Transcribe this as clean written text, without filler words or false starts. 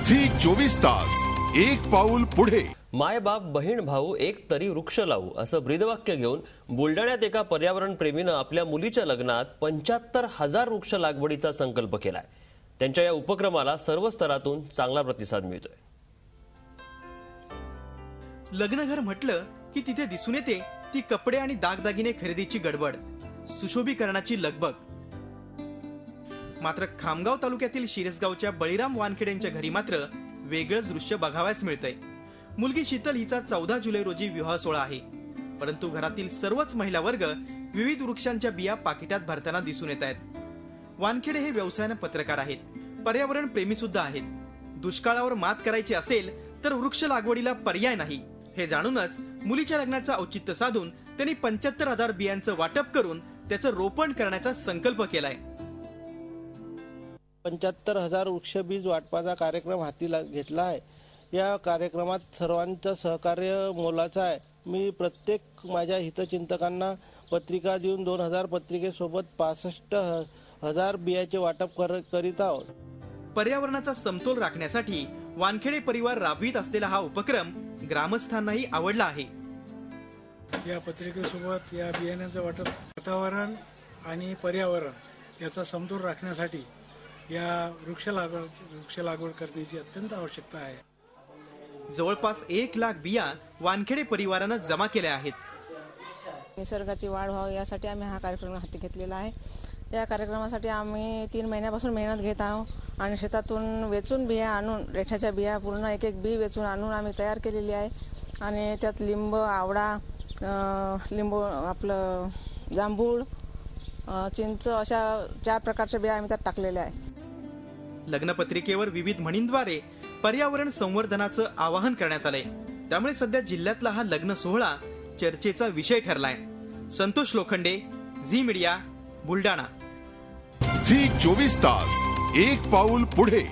Zee 24 तास एक पाऊल पुढे। माय बाप बहीण भाऊ एक तरी वृक्ष लावू असं ब्रीदवाक्य घेऊन बुलढाण्यात एका पर्यावरण प्रेमीनं आपल्या मुलीच्या लग्नात 75,000 वृक्ष लागवडीचा संकल्प केलाय। त्यांच्या या उपक्रमाला सर्व स्तरातून चांगला प्रतिसाद मिळतोय। लग्नघर म्हटलं की तिथे दिसून येते ती कपडे आणि दागदागिने खरेदीची गडबड, सुशोभीकरणाची लगबग। मात्र खामगाव तालुक्यातील शिरसगावच्या बळीराम वानखेडे यांच्या घरी मात्र वेगळंच दृश्य बघावयास मिळतंय। मुलगी शीतल हिचा 14 जुलै रोजी विवाह सोहळा आहे, परंतु घरातील सर्वच महिला वर्ग विविध वृक्षांच्या बिया पाकिटात भरताना दिसून येत आहेत। वानखेडे हे व्यवसायाने पत्रकार आहेत, पर्यावरण प्रेमी सुद्धा आहेत। दुष्काळावर मात करायची असेल तर वृक्ष लागवडीला पर्याय नाही हे जाणूनच मुलीच्या लग्नाचा औचित्य साधून त्यांनी 75,000 बियांचं वाटप करून त्याचं रोपण करण्याचा संकल्प केलाय। 75,000 वृक्षबीज वाटपाचा कार्यक्रम हाती घेतला आहे। या कार्यक्रमात सर्वांचं सहकार्य मोलाचं आहे। मी प्रत्येक माझ्या हितचिंतकांना पत्रिका देऊन 2000 पत्रिकेसोबत 65,000 बियाचे वाटप करीत आहोत। पर्यावरणाचा समतोल राखण्यासाठी वानखेडे परिवार राबवित असलेला हा उपक्रम ग्रामस्थांनाही आवडला आहे। या पत्रिकेसोबत या बियाण्याचं वाटप वातावरण आणि पर्यावरण याचा समतोल राखण्यासाठी या वृक्ष लागवड करण्याची अत्यंत आवश्यकता आहे। जवळपास 1 लाख बिया वानखेडे परिवारानं जमा केल्या आहेत। निसर्गाची वाढ व्हावी यासाठी आम्ही हा कार्यक्रम हाती घेतलेला आहे। या कार्यक्रमासाठी आम्ही 3 महिन्यापासून मेहनत घेत आहोत आणि शेतातून वेचून बिया आणून रेठ्याच्या बिया पूर्ण एक एक बी वेचून आणून आम्ही तयार केलेली आहे। आणि त्यात लिंब, आवळा, लिंबू, आपलं जांभूळ, चिंच अशा 4 प्रकारच्या बिया आम्ही त्यात टाकलेल्या आहे। लग्नपत्रिकेवर विविध म्हणींद्वारे पर्यावरण संवर्धनाचं आवाहन करण्यात आलंय, त्यामुळे सध्या जिल्ह्यातला हा लग्न सोहळा चर्चेचा विषय ठरलाय। संतोष लोखंडे, झी मीडिया, बुलढाणा। झी 24 तास एक पाऊल पुढे।